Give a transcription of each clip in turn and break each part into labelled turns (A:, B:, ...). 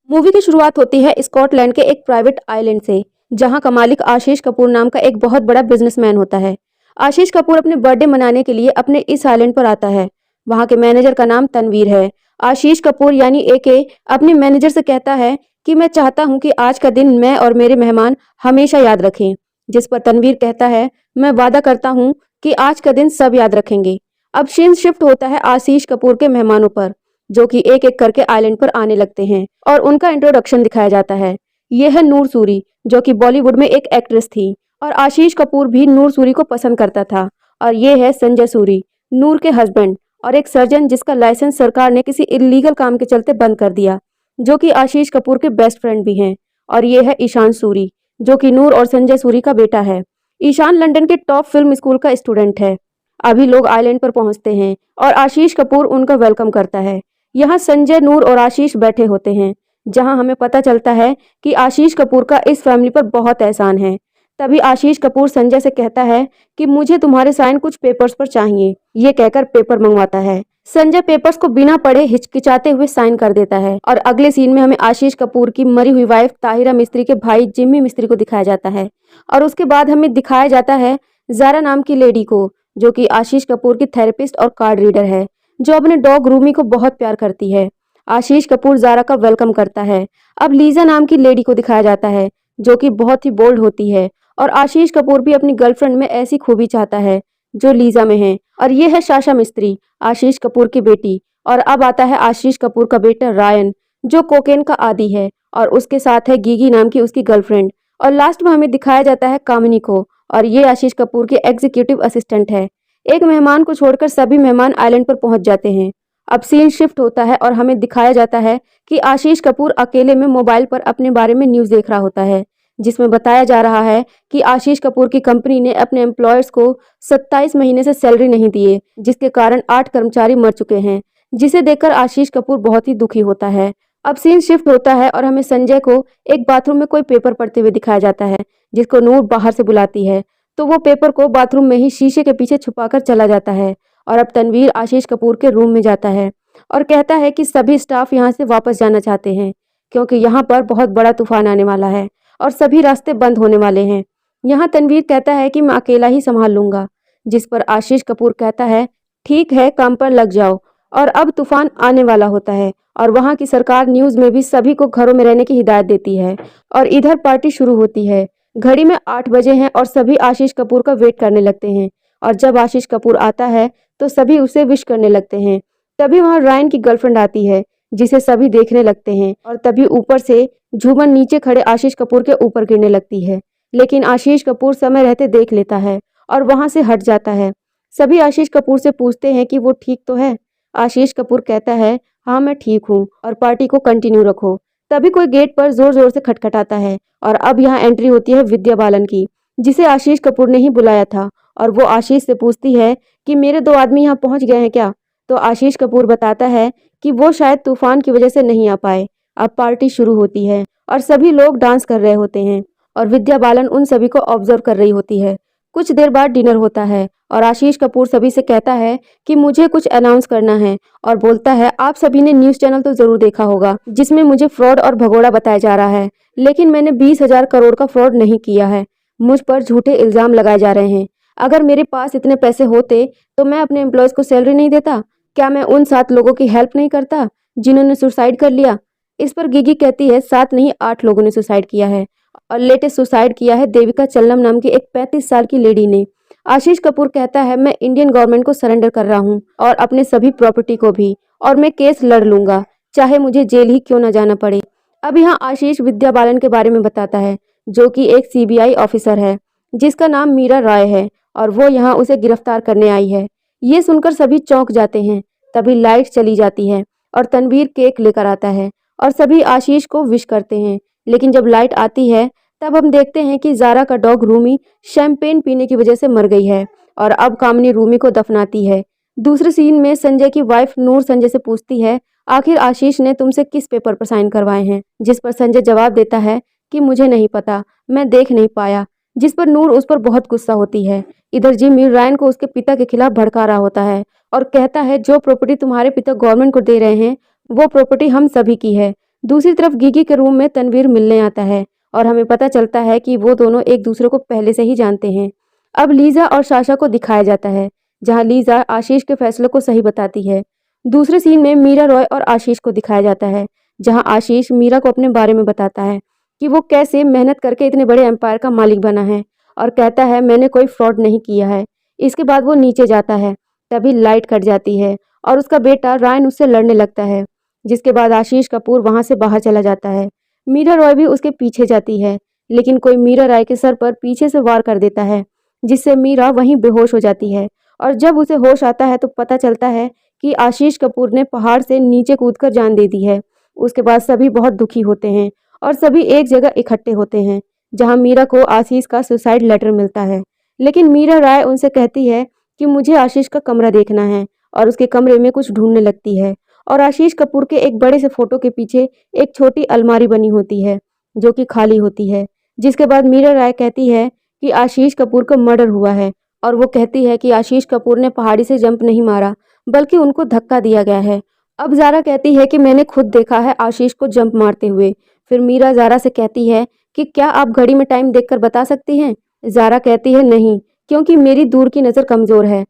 A: Movie की शुरुआत होती है स्कॉटलैंड के एक प्राइवेट आइलैंड से, जहां का मालिक आशीष कपूर नाम का एक बहुत बड़ा बिजनेसमैन होता है। आशीष कपूर अपने बर्थडे मनाने के लिए अपने इस आइलैंड पर आता है। वहां के मैनेजर का नाम तनवीर है। आशीष कपूर यानी एके अपने मैनेजर से कहता है कि मैं चाहता हूं कि आज का दिन मैं और मेरे मेहमान हमेशा याद रखें। जिस पर तनवीर कहता है, मैं वादा करता हूं कि आज का दिन सब याद रखेंगे। अब सीन शिफ्ट होता है आशीष कपूर के मेहमानों पर, जो कि एक एक करके आइलैंड पर आने लगते हैं और उनका इंट्रोडक्शन दिखाया जाता है। यह है नूर सूरी, जो कि बॉलीवुड में एक एक्ट्रेस थी और आशीष कपूर भी नूर सूरी को पसंद करता था। और ये है संजय सूरी, नूर के हस्बैंड और एक सर्जन जिसका लाइसेंस सरकार ने किसी इलीगल काम के चलते बंद कर दिया, जो कि आशीष कपूर के बेस्ट फ्रेंड भी हैं। और ये है ईशान सूरी, जो कि नूर और संजय सूरी का बेटा है। ईशान लंदन के टॉप फिल्म स्कूल का स्टूडेंट है। अभी लोग आइलैंड पर पहुंचते हैं और आशीष कपूर उनका वेलकम करता है। यहाँ संजय, नूर और आशीष बैठे होते हैं, जहाँ हमें पता चलता है कि आशीष कपूर का इस फैमिली पर बहुत एहसान है। तभी आशीष कपूर संजय से कहता है कि मुझे तुम्हारे साइन कुछ पेपर्स पर चाहिए। ये कहकर पेपर मंगवाता है। संजय पेपर्स को बिना पढ़े हिचकिचाते हुए साइन कर देता है और अगले सीन में हमें आशीष कपूर की मरी हुई वाइफ ताहिरा मिस्त्री के भाई जिम्मी मिस्त्री को दिखाया जाता है। और उसके बाद हमें दिखाया जाता है जारा नाम की लेडी को, जो कि आशीष कपूर की थेरेपिस्ट और कार्ड रीडर है, जो अपने डॉग रूमी को बहुत प्यार करती है। आशीष कपूर जारा का वेलकम करता है। अब लीजा नाम की लेडी को दिखाया जाता है, जो कि बहुत ही बोल्ड होती है और आशीष कपूर भी अपनी गर्लफ्रेंड में ऐसी खूबी चाहता है जो लीजा में है। और ये है साशा मिस्त्री, आशीष कपूर की बेटी। और अब आता है आशीष कपूर का बेटा रायन, जो कोकेन का आदी है, और उसके साथ है गीगी नाम की उसकी गर्लफ्रेंड। और लास्ट में हमें दिखाया जाता है कामिनी को, और ये आशीष कपूर की एग्जीक्यूटिव असिस्टेंट है। एक मेहमान को छोड़कर सभी मेहमान आइलैंड पर पहुंच जाते हैं। अब सीन शिफ्ट होता है और हमें दिखाया जाता है कि आशीष कपूर अकेले में मोबाइल पर अपने बारे में न्यूज़ देख रहा होता है, जिसमें बताया जा रहा है कि आशीष कपूर की कंपनी ने अपने एम्प्लॉयर्स को 27 महीने से सैलरी नहीं दिए, जिसके कारण 8 कर्मचारी मर चुके हैं, जिसे देखकर आशीष कपूर बहुत ही दुखी होता है। अब सीन शिफ्ट होता है और हमें संजय को एक बाथरूम में कोई पेपर पढ़ते हुए दिखाया जाता है, जिसको नूर बाहर से बुलाती है। तो वो पेपर को बाथरूम में ही शीशे के पीछे छुपाकर चला जाता है। और अब तनवीर आशीष कपूर के रूम में जाता है और कहता है कि सभी स्टाफ यहाँ से वापस जाना चाहते हैं, क्योंकि यहाँ पर बहुत बड़ा तूफान आने वाला है और सभी रास्ते बंद होने वाले हैं। यहाँ तनवीर कहता है कि मैं अकेला ही संभाल लूंगा, जिस पर आशीष कपूर कहता है ठीक है, काम पर लग जाओ। और अब तूफान आने वाला होता है और वहाँ की सरकार न्यूज में भी सभी को घरों में रहने की हिदायत देती है। और इधर पार्टी शुरू होती है। घड़ी में 8 बजे हैं और सभी आशीष कपूर का वेट करने लगते हैं। और जब आशीष कपूर आता है तो सभी उसे विश करने लगते हैं। तभी वहाँ रायन की गर्लफ्रेंड आती है, जिसे सभी देखने लगते हैं। और तभी ऊपर से झूमर नीचे खड़े आशीष कपूर के ऊपर गिरने लगती है, लेकिन आशीष कपूर समय रहते देख लेता है और वहां से हट जाता है। सभी आशीष कपूर से पूछते हैं कि वो ठीक तो है। आशीष कपूर कहता है हाँ मैं ठीक हूँ और पार्टी को कंटिन्यू रखो। तभी कोई गेट पर जोर जोर से खटखटाता है और अब यहाँ एंट्री होती है विद्या बालन की, जिसे आशीष कपूर ने ही बुलाया था। और वो आशीष से पूछती है कि मेरे 2 आदमी यहाँ पहुंच गए हैं क्या। तो आशीष कपूर बताता है कि वो शायद तूफान की वजह से नहीं आ पाए। अब पार्टी शुरू होती है और सभी लोग डांस कर रहे होते हैं और विद्या बालन उन सभी को ऑब्जर्व कर रही होती है। कुछ देर बाद डिनर होता है और आशीष कपूर सभी से कहता है कि मुझे कुछ अनाउंस करना है और बोलता है आप सभी ने न्यूज़ चैनल तो जरूर देखा होगा, जिसमें मुझे फ्रॉड और भगोड़ा बताया जा रहा है, लेकिन मैंने 20,000 करोड़ का फ्रॉड नहीं किया है। मुझ पर झूठे इल्जाम लगाए जा रहे हैं। अगर मेरे पास इतने पैसे होते तो मैं अपने एम्प्लॉयज को सैलरी नहीं देता। क्या मैं उन 7 लोगों की हेल्प नहीं करता जिन्होंने सुसाइड कर लिया। इस पर गिगी कहती है 7 नहीं 8 लोगों ने सुसाइड किया है और लेटेस्ट सुसाइड किया है देविका चल्लम नाम की एक 35 साल की लेडी ने। आशीष कपूर कहता है मैं इंडियन गवर्नमेंट को सरेंडर कर रहा हूँ और अपने सभी प्रॉपर्टी को भी, और मैं केस लड़ लूंगा, चाहे मुझे जेल ही क्यों ना जाना पड़े। अब यहाँ आशीष विद्या बालन के बारे में बताता है, जो कि एक सीबीआई ऑफिसर है जिसका नाम मीरा रॉय है और वो यहाँ उसे गिरफ्तार करने आई है। ये सुनकर सभी चौंक जाते हैं। तभी लाइट चली जाती है और तनवीर केक लेकर आता है और सभी आशीष को विश करते हैं। लेकिन जब लाइट आती है तब हम देखते हैं कि जारा का डॉग रूमी शैंपेन पीने की वजह से मर गई है और अब कामिनी रूमी को दफनाती है। दूसरे सीन में संजय की वाइफ नूर संजय से पूछती है आखिर आशीष ने तुमसे किस पेपर पर साइन करवाए हैं, जिस पर संजय जवाब देता है कि मुझे नहीं पता, मैं देख नहीं पाया, जिस पर नूर उस पर बहुत गुस्सा होती है। इधर जिमी रायन को उसके पिता के खिलाफ भड़का रहा होता है और कहता है जो प्रॉपर्टी तुम्हारे पिता गवर्नमेंट को दे रहे हैं वो प्रॉपर्टी हम सभी की है, दूसरी तरफ गीगी के रूम में तनवीर मिलने आता है और हमें पता चलता है कि वो दोनों एक दूसरे को पहले से ही जानते हैं। अब लीजा और साशा को दिखाया जाता है, जहां लीजा आशीष के फैसले को सही बताती है। दूसरे सीन में मीरा रॉय और आशीष को दिखाया जाता है, जहां आशीष मीरा को अपने बारे में बताता है कि वो कैसे मेहनत करके इतने बड़े एम्पायर का मालिक बना है और कहता है मैंने कोई फ्रॉड नहीं किया है। इसके बाद वो नीचे जाता है, तभी लाइट कट जाती है और उसका बेटा रायन उससे लड़ने लगता है, जिसके बाद आशीष कपूर वहां से बाहर चला जाता है। मीरा रॉय भी उसके पीछे जाती है, लेकिन कोई मीरा रॉय के सर पर पीछे से वार कर देता है, जिससे मीरा वहीं बेहोश हो जाती है। और जब उसे होश आता है तो पता चलता है कि आशीष कपूर ने पहाड़ से नीचे कूदकर जान दे दी है। उसके बाद सभी बहुत दुखी होते हैं और सभी एक जगह इकट्ठे होते हैं, जहां मीरा को आशीष का सुसाइड लेटर मिलता है। लेकिन मीरा राय उनसे कहती है कि मुझे आशीष का कमरा देखना है और उसके कमरे में कुछ ढूंढने लगती है। और आशीष कपूर के एक बड़े से फोटो के पीछे एक छोटी अलमारी बनी होती है, जो कि खाली होती है। जिसके बाद मीरा राय कहती है कि आशीष कपूर का मर्डर हुआ है और वो कहती है कि आशीष कपूर ने पहाड़ी से जंप नहीं मारा, बल्कि उनको धक्का दिया गया है। अब ज़ारा कहती है कि मैंने खुद देखा है आशीष को जंप मारते हुए। फिर मीरा ज़ारा से कहती है कि क्या आप घड़ी में टाइम देखकर बता सकती हैं? ज़ारा कहती है नहीं, क्योंकि मेरी दूर की नज़र कमज़ोर है,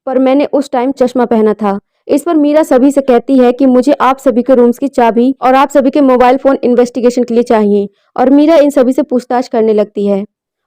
A: पर मैंने उस टाइम चश्मा पहना था। इस पर मीरा सभी से कहती है कि मुझे आप सभी के रूम्स की चाबी और आप सभी के मोबाइल फ़ोन इन्वेस्टिगेशन के लिए चाहिए। और मीरा इन सभी से पूछताछ करने लगती है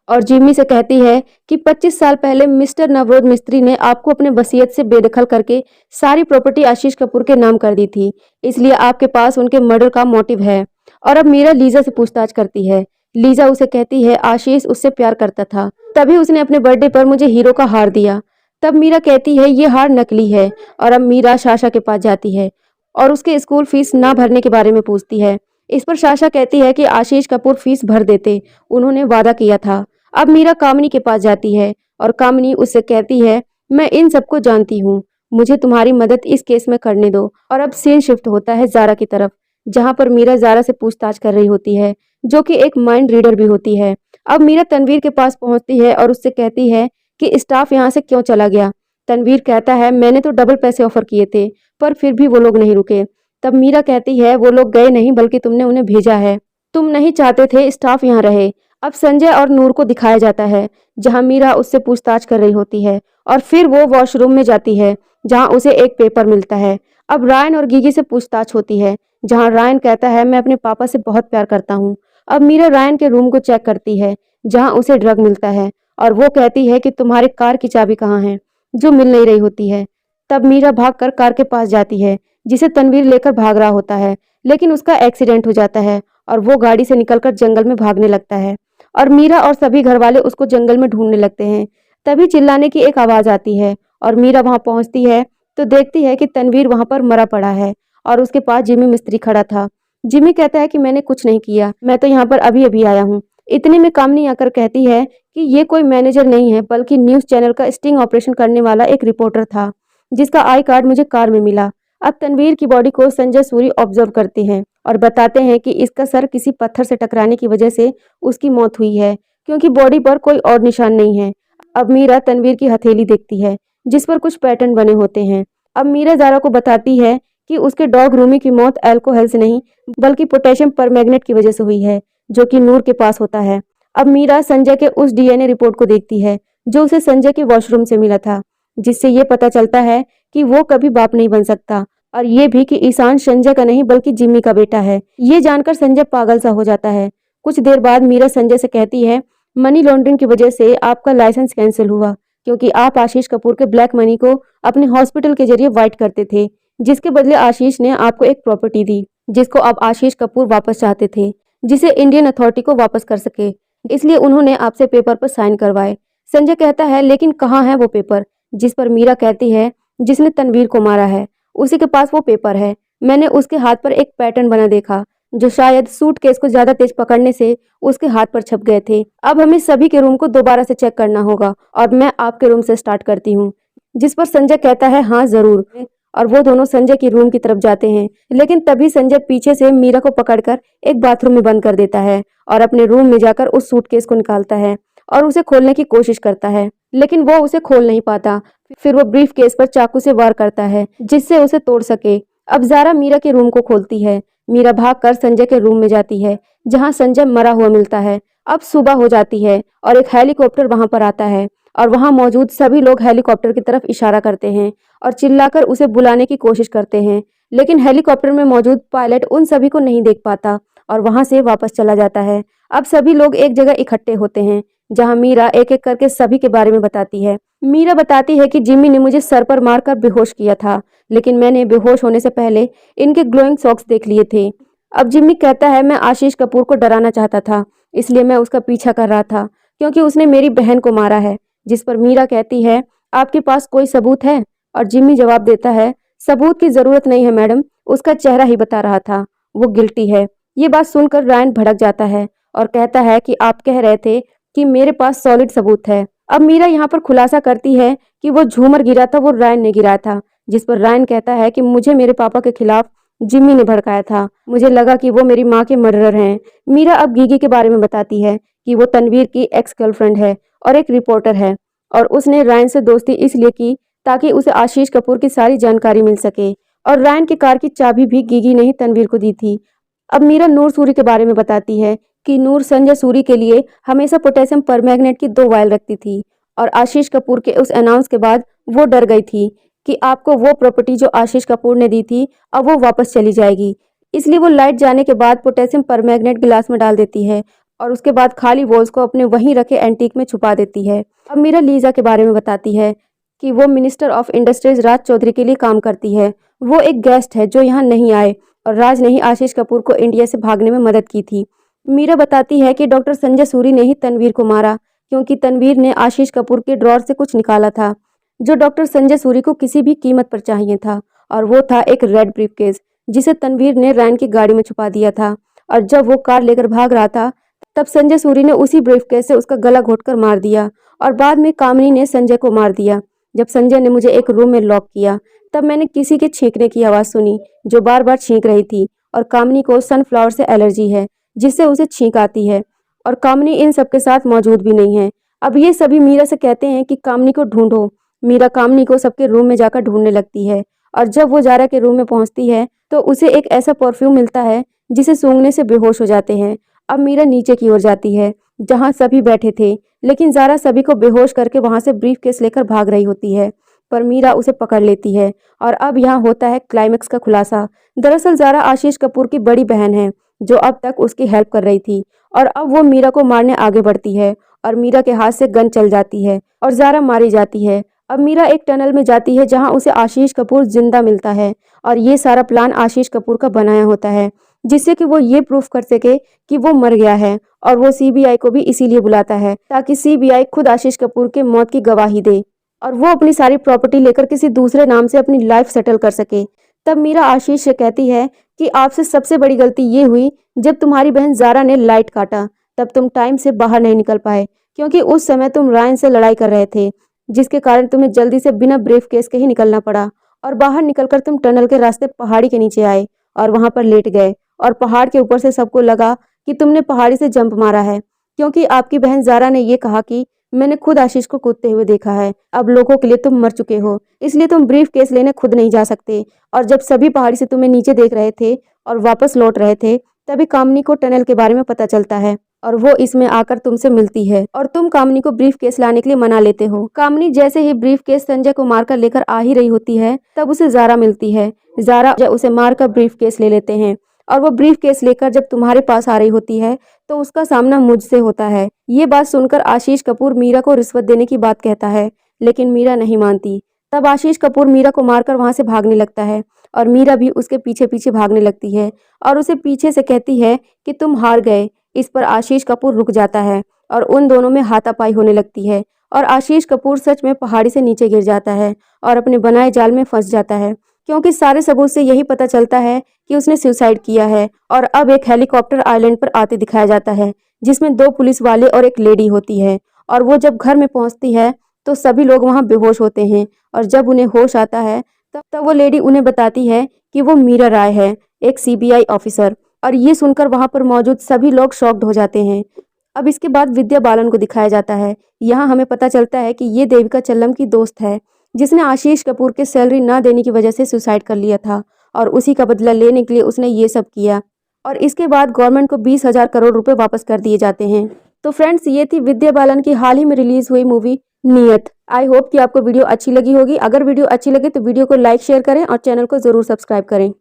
A: और जिम्मी से कहती है कि 25 साल पहले मिस्टर नवरोज मिस्त्री ने आपको अपने वसीयत से बेदखल करके सारी प्रॉपर्टी आशीष कपूर के नाम कर दी थी, इसलिए आपके पास उनके मर्डर का मोटिव है। और अब मीरा लीजा से पूछताछ करती है। लीजा उसे कहती है आशीष उससे प्यार करता था, तभी उसने अपने बर्थडे पर मुझे हीरो का हार दिया। तब मीरा कहती है ये हार नकली है। और अब मीरा साशा के पास जाती है और उसके स्कूल फीस ना भरने के बारे में पूछती है। इस पर साशा कहती है कि आशीष कपूर फीस भर देते, उन्होंने वादा किया था। अब मीरा कामिनी के पास जाती है और कामिनी उससे कहती है मैं इन सबको जानती हूँ, मुझे तुम्हारी मदद इस केस में करने दो। और अब सीन शिफ्ट होता है ज़ारा की तरफ, जहाँ पर मीरा ज़ारा से पूछताछ कर रही होती है, जो कि एक माइंड रीडर भी होती है। अब मीरा तनवीर के पास पहुंचती है और उससे कहती है कि स्टाफ यहाँ से क्यों चला गया। तनवीर कहता है मैंने तो डबल पैसे ऑफर किए थे, पर फिर भी वो लोग नहीं रुके। तब मीरा कहती है वो लोग गए नहीं, बल्कि तुमने उन्हें भेजा है, तुम नहीं चाहते थे स्टाफ यहाँ रहे। अब संजय और नूर को दिखाया जाता है, जहां मीरा उससे पूछताछ कर रही होती है और फिर वो वॉशरूम में जाती है, जहां उसे एक पेपर मिलता है। अब रायन और गीगी से पूछताछ होती है, जहां रायन कहता है मैं अपने पापा से बहुत प्यार करता हूं। अब मीरा रायन के रूम को चेक करती है, जहां उसे ड्रग मिलता है और वो कहती है कि तुम्हारे कार की चाबी कहाँ है, जो मिल नहीं रही होती है। तब मीरा भागकर कार के पास जाती है, जिसे तनवीर लेकर भाग रहा होता है, लेकिन उसका एक्सीडेंट हो जाता है और वो गाड़ी से निकलकर जंगल में भागने लगता है। और मीरा और सभी घरवाले उसको जंगल में ढूंढने लगते हैं। तभी चिल्लाने की एक आवाज आती है और मीरा वहां पहुंचती है तो देखती है कि तनवीर वहां पर मरा पड़ा है और उसके पास जिमी मिस्त्री खड़ा था। जिमी कहता है कि मैंने कुछ नहीं किया, मैं तो यहाँ पर अभी अभी आया हूँ। इतने में कामनी आकर कहती है कि ये कोई मैनेजर नहीं है, बल्कि न्यूज चैनल का स्टिंग ऑपरेशन करने वाला एक रिपोर्टर था, जिसका आई कार्ड मुझे कार में मिला। अब तनवीर की बॉडी को संजय सूरी ऑब्जर्व करते हैं और बताते हैं कि इसका सर किसी पत्थर से टकराने की वजह से उसकी मौत हुई है, क्योंकि बॉडी पर कोई और निशान नहीं है। अब मीरा तनवीर की हथेली देखती है, जिस पर कुछ पैटर्न बने होते हैं। अब मीरा ज़ारा को बताती है कि उसके डॉग रूमी की मौत अल्कोहल से नहीं, बल्कि पोटेशियम परमैंगनेट की वजह से हुई है, जो कि नूर के पास होता है। अब मीरा संजय के उस डीएनए रिपोर्ट को देखती है, जो उसे संजय के वॉशरूम से मिला था, जिससे ये पता चलता है कि वो कभी बाप नहीं बन सकता, और ये भी कि ईशान संजय का नहीं बल्कि जिम्मी का बेटा है। ये जानकर संजय पागल सा हो जाता है। कुछ देर बाद मीरा संजय से कहती है मनी लॉन्ड्रिंग की वजह से आपका लाइसेंस कैंसिल हुआ, क्योंकि आप आशीष कपूर के ब्लैक मनी को अपने हॉस्पिटल के जरिए वाइट करते थे, जिसके बदले आशीष ने आपको एक प्रॉपर्टी दी, जिसको अब आशीष कपूर वापस चाहते थे, जिसे इंडियन अथॉरिटी को वापस कर सके, इसलिए उन्होंने आपसे पेपर पर साइन करवाए। संजय कहता है लेकिन कहाँ है वो पेपर, जिस पर मीरा कहती है जिसने तनवीर को मारा है उसी के पास वो पेपर है। मैंने उसके हाथ पर एक पैटर्न बना देखा, जो शायद सूटकेस को ज्यादा तेज पकड़ने से उसके हाथ पर छप गए थे। अब हमें सभी के रूम को दोबारा से चेक करना होगा और मैं आपके रूम से स्टार्ट करती हूँ। जिस पर संजय कहता है हाँ जरूर, और वो दोनों संजय की रूम की तरफ जाते हैं। लेकिन तभी संजय पीछे से मीरा को पकड़कर एक बाथरूम में बंद कर देता है और अपने रूम में जाकर उस सूटकेस को निकालता है और उसे खोलने की कोशिश करता है, लेकिन वो उसे खोल नहीं पाता। फिर वो ब्रीफ केस पर चाकू से वार करता है, जिससे उसे तोड़ सके। अब ज़ारा मीरा के रूम को खोलती है, मीरा भागकर संजय के रूम में जाती है, जहां संजय मरा हुआ मिलता है। अब सुबह हो जाती है और एक हेलीकॉप्टर वहां पर आता है और वहां मौजूद सभी लोग हेलीकॉप्टर की तरफ इशारा करते हैं और चिल्लाकर उसे बुलाने की कोशिश करते हैं, लेकिन हेलीकॉप्टर में मौजूद पायलट उन सभी को नहीं देख पाता और वहां से वापस चला जाता है। अब सभी लोग एक जगह इकट्ठे होते हैं, जहां मीरा एक एक करके सभी के बारे में बताती है। मीरा बताती है कि जिम्मी ने मुझे सर पर मारकर बेहोश किया था, लेकिन मैंने बेहोश होने से पहले इनके ग्लोइंग सॉक्स देख लिए थे। अब जिम्मी कहता है, मैं आशीष कपूर को डराना चाहता था, इसलिए मैं उसका पीछा कर रहा था, क्योंकि उसने मेरी बहन को मारा है। जिस पर मीरा कहती है, आपके पास कोई सबूत है? और जिम्मी जवाब देता है, सबूत की जरूरत नहीं है मैडम, उसका चेहरा ही बता रहा था, वो गिल्टी है। ये बात सुनकर रायन भड़क जाता है और कहता है कि आप कह रहे थे कि मेरे पास सॉलिड सबूत है। अब मीरा यहाँ पर खुलासा करती है कि वो झूमर गिरा था वो रायन ने गिराया था, जिस पर रायन कहता है कि मुझे मेरे पापा के खिलाफ जिम्मी ने भड़काया था, मुझे लगा कि वो मेरी माँ के मर्डरर हैं। मीरा अब गीगी के बारे में बताती है कि वो तनवीर की एक्स गर्लफ्रेंड है और एक रिपोर्टर है, और उसने रायन से दोस्ती इसलिए की ताकि उसे आशीष कपूर की सारी जानकारी मिल सके, और रायन की कार की चाबी भी गीगी ने ही तनवीर को दी थी। अब मीरा नूर सूरी के बारे में बताती है कि नूर संजय सूरी के लिए हमेशा पोटेशियम परमैंगनेट की 2 वायल रखती थी, और आशीष कपूर के उस अनाउंस के बाद वो डर गई थी कि आपको वो प्रॉपर्टी जो आशीष कपूर ने दी थी अब वो वापस चली जाएगी, इसलिए वो लाइट जाने के बाद पोटेशियम परमैंगनेट गिलास में डाल देती है और उसके बाद खाली वॉल्स को अपने वहीं रखे एंटीक में छुपा देती है। अब मीरा लीजा के बारे में बताती है कि वो मिनिस्टर ऑफ इंडस्ट्रीज राज चौधरी के लिए काम करती है। वो एक गेस्ट है जो यहाँ नहीं आए, और राज ने ही आशीष कपूर को इंडिया से भागने में मदद की थी। मीरा बताती है कि डॉक्टर संजय सूरी ने ही तनवीर को मारा, क्योंकि तनवीर ने आशीष कपूर के ड्रॉर से कुछ निकाला था जो डॉक्टर संजय सूरी को किसी भी कीमत पर चाहिए था, और वो था एक रेड ब्रीफकेस जिसे तनवीर ने रैन की गाड़ी में छुपा दिया था। और जब वो कार लेकर भाग रहा था तब संजय सूरी ने उसी ब्रीफकेस से उसका गला घोटकर मार दिया, और बाद में कामिनी ने संजय को मार दिया। जब संजय ने मुझे एक रूम में लॉक किया तब मैंने किसी के छींकने की आवाज़ सुनी जो बार बार छींक रही थी, और कामिनी को सनफ्लावर से एलर्जी है जिससे उसे छींक आती है, और कामिनी इन सबके साथ मौजूद भी नहीं है। अब ये सभी मीरा से कहते हैं कि कामिनी को ढूंढो। मीरा कामिनी को सबके रूम में जाकर ढूंढने लगती है, और जब वो जारा के रूम में पहुंचती है तो उसे एक ऐसा परफ्यूम मिलता है जिसे सूंघने से बेहोश हो जाते हैं। अब मीरा नीचे की ओर जाती है जहां सभी बैठे थे, लेकिन जारा सभी को बेहोश करके वहां से ब्रीफकेस लेकर भाग रही होती है, पर मीरा उसे पकड़ लेती है। और अब यहाँ होता है क्लाइमेक्स का खुलासा। दरअसल जारा आशीष कपूर की बड़ी बहन है जो अब तक उसकी हेल्प कर रही थी, और अब वो मीरा को मारने आगे बढ़ती है, और मीरा के हाथ से गन चल जाती है और जारा मारी जाती है। अब मीरा एक टनल में जाती है जहां उसे आशीष कपूर जिंदा मिलता है, और ये सारा प्लान आशीष कपूर का बनाया होता है जिससे कि वो ये प्रूफ कर सके कि वो मर गया है, और वो सीबीआई को भी इसीलिए बुलाता है ताकि सीबीआई खुद आशीष कपूर के मौत की गवाही दे और वो अपनी सारी प्रॉपर्टी लेकर किसी दूसरे नाम से अपनी लाइफ सेटल कर सके। तब मीरा आशीष से कहती है कि आपसे सबसे बड़ी गलती ये हुई जब तुम्हारी बहन जारा ने लाइट काटा, तब तुम टाइम से बाहर नहीं निकल पाए, क्योंकि उस समय तुम रायन से लड़ाई कर रहे थे, जिसके कारण तुम्हें जल्दी से बिना ब्रीफकेस के ही निकलना पड़ा, और बाहर निकलकर तुम टनल के रास्ते पहाड़ी के नीचे आए और वहां पर लेट गए, और पहाड़ के ऊपर से सबको लगा कि तुमने पहाड़ी से जंप मारा है, क्योंकि आपकी बहन जारा ने ये कहा कि मैंने खुद आशीष को कूदते हुए देखा है। अब लोगों के लिए तुम मर चुके हो, इसलिए तुम ब्रीफ केस लेने खुद नहीं जा सकते। और जब सभी पहाड़ी से तुम्हें नीचे देख रहे थे और वापस लौट रहे थे, तभी कामनी को टनल के बारे में पता चलता है और वो इसमें आकर तुमसे मिलती है, और तुम कामनी को ब्रीफ केस लाने के लिए मना लेते हो। कामनी जैसे ही ब्रीफ केस संजय को मारकर लेकर आ ही रही होती है, तब उसे जारा मिलती है। जारा उसे मारकर ब्रीफ केस ले लेते हैं, और वो ब्रीफ केस लेकर जब तुम्हारे पास आ रही होती है तो उसका सामना मुझसे होता है। ये बात सुनकर आशीष कपूर मीरा को रिश्वत देने की बात कहता है, लेकिन मीरा नहीं मानती। तब आशीष कपूर मीरा को मारकर वहां से भागने लगता है, और मीरा भी उसके पीछे पीछे भागने लगती है और उसे पीछे से कहती है कि तुम हार गए। इस पर आशीष कपूर रुक जाता है और उन दोनों में हाथापाई होने लगती है, और आशीष कपूर सच में पहाड़ी से नीचे गिर जाता है और अपने बनाए जाल में फंस जाता है, क्योंकि सारे सबूत से यही पता चलता है कि उसने सुसाइड किया है। और अब एक हेलीकॉप्टर आइलैंड पर आते दिखाया जाता है, जिसमें 2 पुलिस वाले और एक लेडी होती है, और वो जब घर में पहुंचती है तो सभी लोग वहां बेहोश होते हैं, और जब उन्हें होश आता है तब वो लेडी उन्हें बताती है कि वो मीरा राय है, एक सीबीआई ऑफिसर। और ये सुनकर वहां पर मौजूद सभी लोग शॉक्ड हो जाते हैं। अब इसके बाद विद्या बालन को दिखाया जाता है। यहाँ हमें पता चलता है कि ये देविका चल्लम की दोस्त है, जिसने आशीष कपूर के सैलरी ना देने की वजह से सुसाइड कर लिया था, और उसी का बदला लेने के लिए उसने ये सब किया और इसके बाद गवर्नमेंट को 20,000 करोड़ रुपए वापस कर दिए जाते हैं। तो फ्रेंड्स, ये थी विद्या बालन की हाल ही में रिलीज हुई मूवी नियत। आई होप कि आपको वीडियो अच्छी लगी होगी। अगर वीडियो अच्छी लगे तो वीडियो को लाइक शेयर करें और चैनल को जरूर सब्सक्राइब करें।